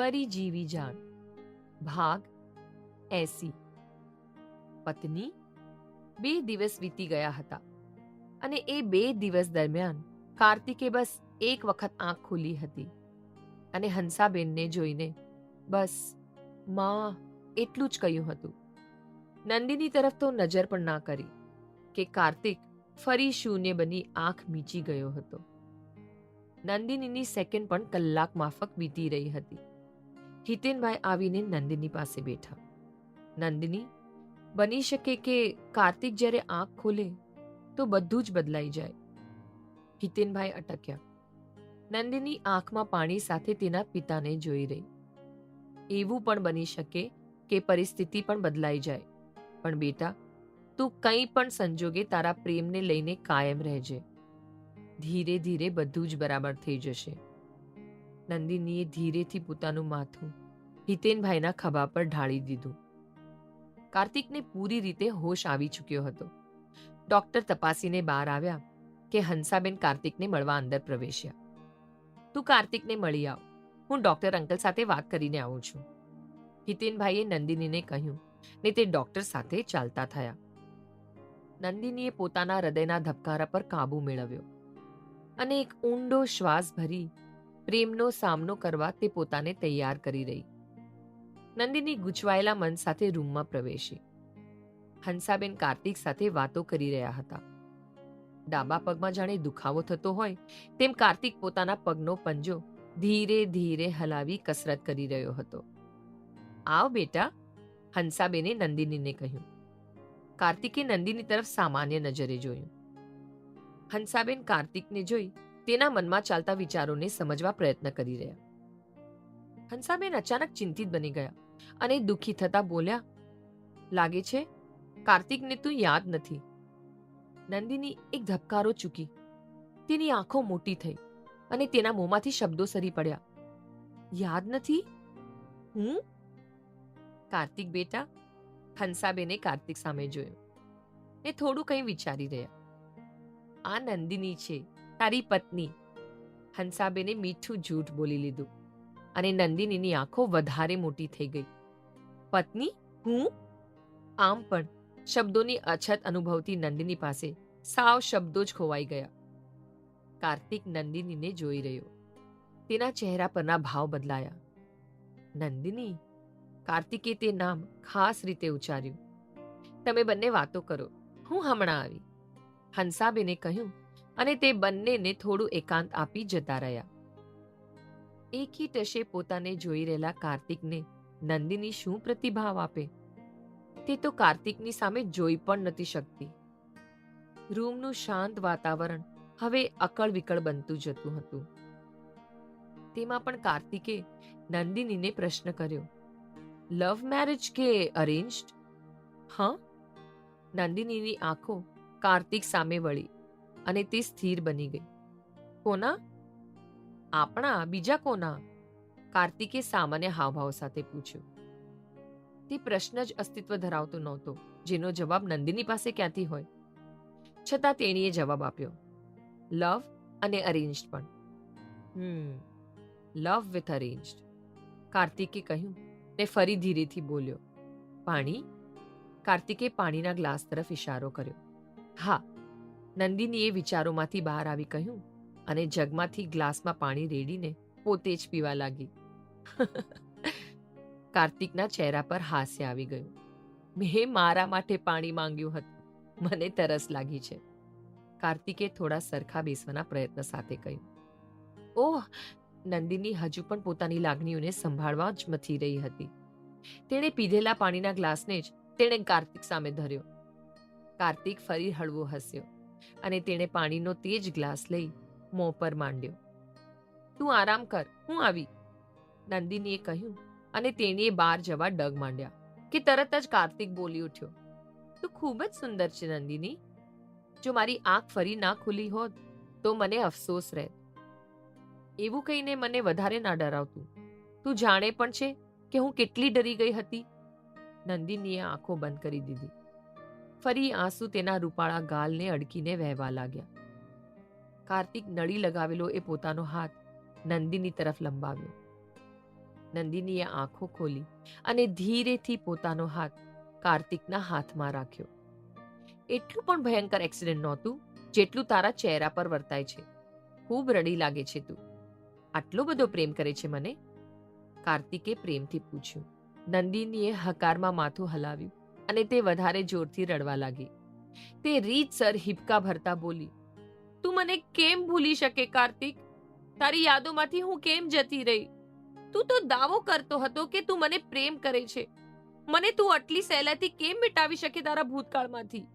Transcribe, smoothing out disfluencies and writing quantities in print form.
ફરી જીવી જાણ ભાગ 80। પત્ની। 2 દિવસ વીતી ગયા હતા અને એ 2 દિવસ દરમિયાન કાર્તિકે બસ એક વખત આંખ ખોલી હતી અને હંસાબેનને જોઈને બસ માં એટલું જ કહ્યું હતું। નંદિની તરફ તો નજર પણ ના કરી કે કાર્તિક ફરી શૂન્ય બની આંખ મીચી ગયો હતો। નંદિનીની સેકન્ડ પણ કલાક માફક વીતી રહી હતી। હિતેનભાઈ આવીને નંદિની પાસે બેઠા। નંદિની, બની શકે કે કાર્તિક જ્યારે આંખ ખોલે તો બધું જ બદલાઈ જાય। હિતેનભાઈ અટક્યા। નંદિની આંખમાં પાણી સાથે તેના પિતાને જોઈ રહી। એવું પણ બની શકે કે પરિસ્થિતિ પણ બદલાઈ જાય, પણ બેટા, તું કંઈ પણ સંજોગે તારા પ્રેમને લઈને કાયમ રહેજે। ધીરે ધીરે બધું જ બરાબર થઈ જશે। નંદિનીએ ધીરેથી પોતાનું માથું હિતેનભાઈના ખભા પર ઢાળી દીધું। કાર્તિકને પૂરી રીતે હોશ આવી ચૂક્યો હતો। ડોક્ટર તપાસીને બહાર આવ્યા કે હંસાબેન કાર્તિકને મળવા અંદર પ્રવેશ્યા। તું કાર્તિકને મળી આવ, હું ડોક્ટર અંકલ સાથે વાત કરીને આવું છું, હિતેનભાઈએ નંદિનીને કહ્યું ને તે ડોક્ટર સાથે ચાલતા થયા। નંદિનીએ પોતાના હૃદયના ધબકારા પર કાબુ મેળવ્યો અને એક ઊંડો શ્વાસ ભરી પ્રેમનો સામનો કરવા તે પોતાને તૈયાર કરી રહી। નંદિની ગૂંચવાયેલા મન સાથે રૂમમાં પ્રવેશી। હંસાબેન કાર્તિક સાથે વાતો કરી રહ્યા હતા। ડાબા પગમાં જાણે દુખાવો થતો હોય તેમ કાર્તિક પોતાના પગનો પંજો ધીરે ધીરે હલાવી કસરત કરી રહ્યો હતો। આવ બેટા, હંસાબેને નંદિનીને કહ્યું। કાર્તિકે નંદિની તરફ સામાન્ય નજરે જોયું। હંસાબેન કાર્તિકને જોઈ તેના મનમાં ચાલતા વિચારોને સમજવા પ્રયત્ન કરી રહ્યા। હંસાબેન અચાનક ચિંતિત બની ગયા અને દુઃખી થતા બોલ્યા, લાગે છે કાર્તિકને તું યાદ નથી। નંદિની એક ધબકારો ચૂકી। તેની આંખો મોટી થઈ અને તેના મોંમાંથી શબ્દો સરી પડ્યા, યાદ નથી? હું? કાર્તિક બેટા, હંસાબેને કાર્તિક સામે જોયું ને થોડું કંઈ વિચારી રહ્યા। આ નંદિની છે, તારી પત્ની, હંસાબેને મીઠું જૂઠ બોલી લીધું અને નંદિનીની આંખો વધારે મોટી થઈ ગઈ। પત્ની? હું? આમ પણ શબ્દોની અછત અનુભવતી નંદિની પાસે સાવ શબ્દો જ ખોવાઈ ગયા। કાર્તિક નંદિનીને જોઈ રહ્યો। તેના ચહેરા પરના ભાવ બદલાયા। નંદિની, કાર્તિકે તે નામ ખાસ રીતે ઉચ્ચાર્યું। તમે બંને વાતો કરો, હું હમણાં આવી, હંસાબેને કહ્યું અને તે બંનેને થોડું એકાંત આપી જતા રહ્યા। એકી ટશે પોતાને જોઈ રહેલા કાર્તિકને નંદિની શું પ્રતિભાવ આપે તે તો કાર્તિકની સામે જોઈ પણ નથી શકતી। રૂમનું શાંત વાતાવરણ હવે અકળ વિકળ બનતું જતું હતું। તેમાં પણ કાર્તિકે નંદિનીને પ્રશ્ન કર્યો, લવ મેરેજ કે અરેન્જડ? હા? નંદિનીની આંખો કાર્તિક સામે વળી અને તે સ્થિર બની ગઈ। કોના? આપણા, બીજા કોના? કાર્તિકે સામાન્ય હાવભાવ સાથે પૂછ્યું। તે પ્રશ્ન જ અસ્તિત્વ ધરાવતો નહોતો, જેનો જવાબ નંદિની પાસે ક્યાંથી હોય? છતાં તેણીએ જવાબ આપ્યો, લવ અને અરેન્જડ પણ। લવ વિથ અરેન્જડ, કાર્તિકે કહ્યું ને ફરી ધીરેથી બોલ્યો, પાણી? કાર્તિકે પાણીના ગ્લાસ તરફ ઇશારો કર્યો। હા, નંદિનીએ વિચારોમાંથી બહાર આવી કહ્યું અને જગમાંથી ગ્લાસમાં પાણી રેડીને પોતે જ પીવા લાગી। કાર્તિકના ચહેરા પર હાસ્ય આવી ગયું। મેં મારા માટે પાણી માંગ્યું હતું, મને તરસ લાગી છે, કાર્તિકે થોડા સરખા બેસવાના પ્રયત્ન સાથે કહ્યું। ઓહ! નંદિની હજુ પણ પોતાની લાગણીઓને સંભાળવા જ મથી રહી હતી। તેણે પીધેલા પાણીના ગ્લાસને જ તેણે કાર્તિક સામે ધર્યો। કાર્તિક ફરી હળવો હસ્યો અને તેણે પાણીનો તે જ ગ્લાસ લઈ મોં પર માંડ્યો। તું આરામ કર, હું આવી, નંદિનીએ કહ્યું અને તેણીએ બહાર જવા ડગ માંડ્યા કે તરત જ કાર્તિક બોલી ઉઠ્યો, તું ખૂબ જ સુંદર છે નંદિની, જો મારી આંખ ફરી ના ખુલી હોત તો મને અફસોસ રહેત। એવું કહીને મને વધારે ના ડરાવતું, તું જાણે પણ છે કે હું કેટલી ડરી ગઈ હતી। નંદિનીએ આંખો બંધ કરી દીધી। ફરી આંસુ તેના રૂપાળા ગાલને અડકીને વહેવા લાગ્યા। કાર્તિક નળી લગાવેલો એ પોતાનો હાથ નંદિની તરફ લંબાવ્યો। નંદિનીએ આંખો ખોલી અને ધીરેથી પોતાનો હાથ કાર્તિકના હાથમાં રાખ્યો. એટલું પણ ભયંકર એક્સિડન્ટ નહોતું જેટલું તારા ચહેરા પર વર્તાય છે. ખૂબ રડી લાગે છે તું. આટલો બધો પ્રેમ કરે છે મને? કાર્તિકે પ્રેમથી પૂછ્યું. નંદિનીએ હકારમાં માથું હલાવ્યું અને તે વધારે જોરથી રડવા લાગી. તે રીતસર હિબકા ભરતા બોલી, તું મને કેમ ભૂલી શકે કાર્તિક? તારી યાદોમાંથી હું કેમ જતી રહી? તું તો દાવો કરતો હતો કે તું મને પ્રેમ કરે છે. મને તું આટલી સહેલાઈથી કેમ મિટાવી શકે તારા ભૂતકાળમાંથી?